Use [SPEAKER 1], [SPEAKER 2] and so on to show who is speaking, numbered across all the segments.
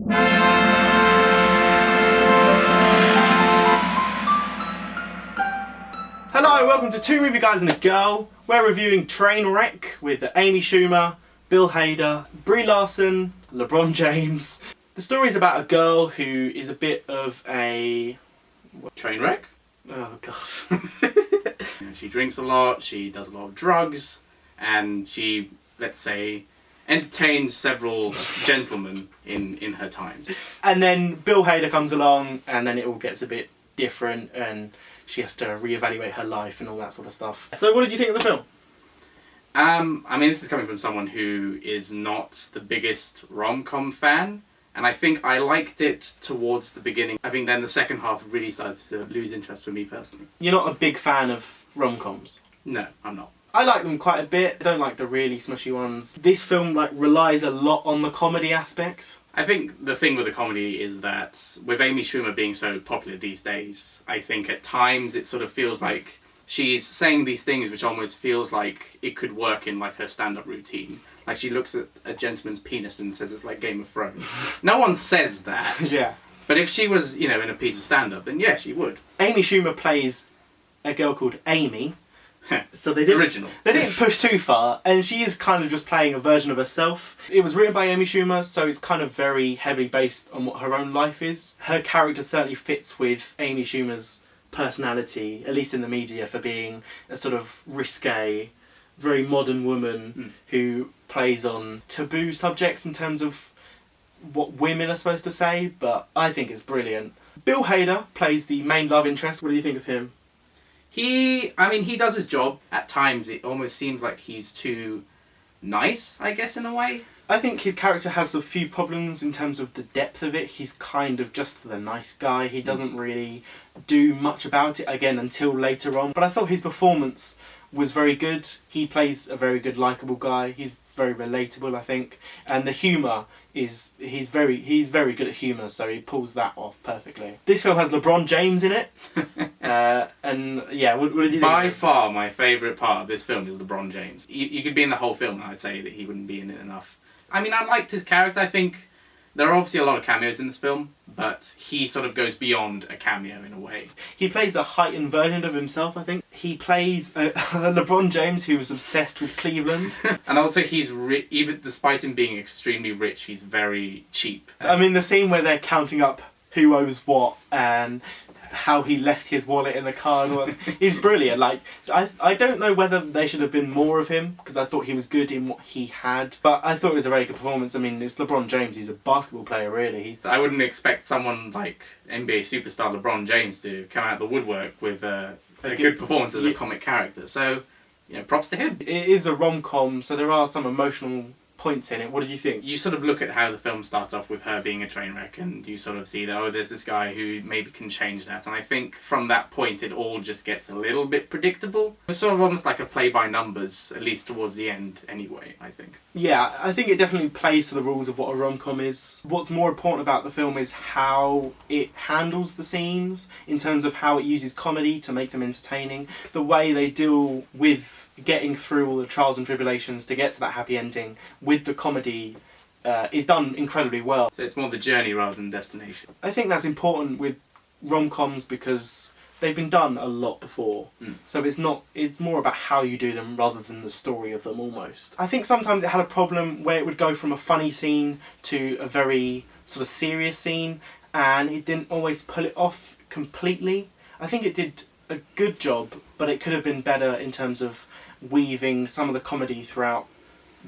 [SPEAKER 1] Hello, welcome to Two Movie Guys and a Girl. We're reviewing Trainwreck with Amy Schumer, Bill Hader, Brie Larson, LeBron James. The story is about a girl who is a bit of a...
[SPEAKER 2] Trainwreck?
[SPEAKER 1] Oh god.
[SPEAKER 2] She drinks a lot, she does a lot of drugs, and she, let's say, entertains several gentlemen in her times.
[SPEAKER 1] And then Bill Hader comes along and then it all gets a bit different and she has to reevaluate her life and all that sort of stuff. So what did you think of the film?
[SPEAKER 2] I mean, this is coming from someone who is not the biggest rom-com fan, and I think I liked it towards the beginning. I think then the second half really started to lose interest for me personally.
[SPEAKER 1] You're not a big fan of rom-coms?
[SPEAKER 2] No, I'm not.
[SPEAKER 1] I like them quite a bit. I don't like the really smushy ones. This film relies a lot on the comedy aspect.
[SPEAKER 2] I think the thing with the comedy is that with Amy Schumer being so popular these days, I think at times it sort of feels like she's saying these things which almost feels like it could work in like her stand-up routine. Like she looks at a gentleman's penis and says it's like Game of Thrones. No one says that.
[SPEAKER 1] Yeah.
[SPEAKER 2] But if she was, in a piece of stand-up, then yeah, she would.
[SPEAKER 1] Amy Schumer plays a girl called Amy. So they didn't push too far, and she is kind of just playing a version of herself. It was written by Amy Schumer, so it's kind of very heavily based on what her own life is. Her character certainly fits with Amy Schumer's personality, at least in the media, for being a sort of risque, very modern woman who plays on taboo subjects in terms of what women are supposed to say, but I think it's brilliant. Bill Hader plays the main love interest. What do you think of him?
[SPEAKER 2] He does his job. At times it almost seems like he's too nice, I guess, in a way.
[SPEAKER 1] I think his character has a few problems in terms of the depth of it. He's kind of just the nice guy. He doesn't really do much about it, again, until later on. But I thought his performance was very good. He plays a very good, likeable guy. He's very relatable, I think. And the humour is... He's very good at humour, so he pulls that off perfectly. This film has LeBron James in it. And yeah, what did you think?
[SPEAKER 2] By far, my favourite part of this film is LeBron James. You could be in the whole film, and I'd say that he wouldn't be in it enough. I mean, I liked his character. I think there are obviously a lot of cameos in this film, but he sort of goes beyond a cameo in a way.
[SPEAKER 1] He plays a heightened version of himself, I think. He plays LeBron James, who was obsessed with Cleveland.
[SPEAKER 2] And also he's even despite him being extremely rich, he's very cheap.
[SPEAKER 1] I mean, the scene where they're counting up who owes what and how he left his wallet in the car and all that is brilliant. Like, I don't know whether there should have been more of him, because I thought he was good in what he had, but I thought it was a very good performance. I mean, it's LeBron James, he's a basketball player, really.
[SPEAKER 2] I wouldn't expect someone like NBA superstar LeBron James to come out of the woodwork with a good performance as a comic character, so props to him.
[SPEAKER 1] It is a rom-com, so there are some emotional points in it. What did you think?
[SPEAKER 2] You sort of look at how the film starts off with her being a train wreck, and you sort of see that, oh, there's this guy who maybe can change that, and I think from that point it all just gets a little bit predictable. It's sort of almost like a play by numbers, at least towards the end anyway, I think.
[SPEAKER 1] Yeah, I think it definitely plays to the rules of what a rom-com is. What's more important about the film is how it handles the scenes, in terms of how it uses comedy to make them entertaining, the way they deal with getting through all the trials and tribulations to get to that happy ending with the comedy is done incredibly well.
[SPEAKER 2] So it's more the journey rather than destination.
[SPEAKER 1] I think that's important with rom-coms because they've been done a lot before. So it's more about how you do them rather than the story of them almost. I think sometimes it had a problem where it would go from a funny scene to a very sort of serious scene, and it didn't always pull it off completely. I think it did a good job, but it could have been better in terms of weaving some of the comedy throughout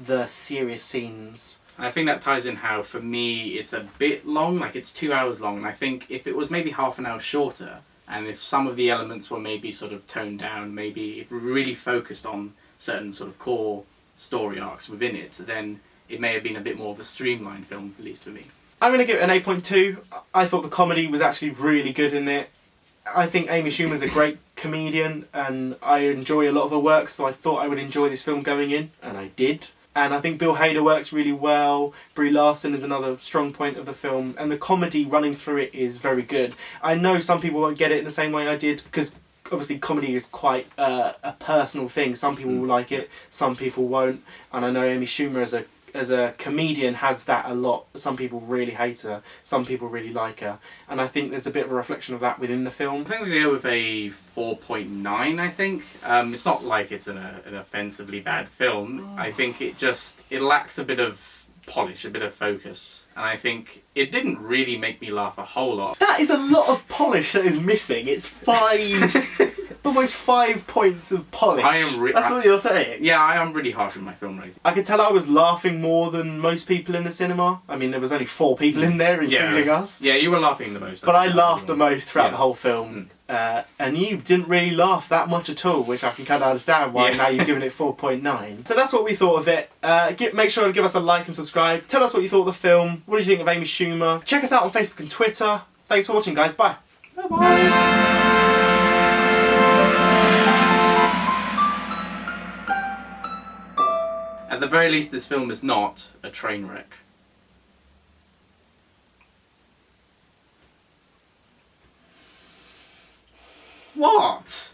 [SPEAKER 1] the serious scenes.
[SPEAKER 2] I think that ties in how, for me, it's a bit long, like it's 2 hours long, and I think if it was maybe half an hour shorter, and if some of the elements were maybe sort of toned down, maybe it really focused on certain sort of core story arcs within it, then it may have been a bit more of a streamlined film, at least for me.
[SPEAKER 1] I'm going to give it an 8.2. I thought the comedy was actually really good in it. I think Amy Schumer's a great comedian and I enjoy a lot of her work, so I thought I would enjoy this film going in, and I did. And I think Bill Hader works really well. Brie Larson is another strong point of the film, and the comedy running through it is very good. I know some people won't get it in the same way I did, because obviously comedy is quite a personal thing. Some people will like it, some people won't. And I know Amy Schumer as as a comedian has that a lot. Some people really hate her, some people really like her, and I think there's a bit of a reflection of that within the film.
[SPEAKER 2] I think we go with a 4.9, I think. It's not like it's an offensively bad film. I think it lacks a bit of polish, a bit of focus, and I think it didn't really make me laugh a whole lot.
[SPEAKER 1] That is a lot of polish that is missing. It's 5... almost 5 points of polish. That's what you're saying?
[SPEAKER 2] Yeah, I am really harsh with my film rating.
[SPEAKER 1] I could tell I was laughing more than most people in the cinema. I mean, there was only 4 people in there, including us.
[SPEAKER 2] Yeah, you were laughing the most.
[SPEAKER 1] But I laughed the most throughout the whole film. And you didn't really laugh that much at all, which I can kind of understand why now you've given it 4.9. So that's what we thought of it. Make sure to give us a like and subscribe. Tell us what you thought of the film. What do you think of Amy Schumer? Check us out on Facebook and Twitter. Thanks for watching, guys. Bye.
[SPEAKER 2] Bye-bye. At the very least, this film is not a train wreck. What?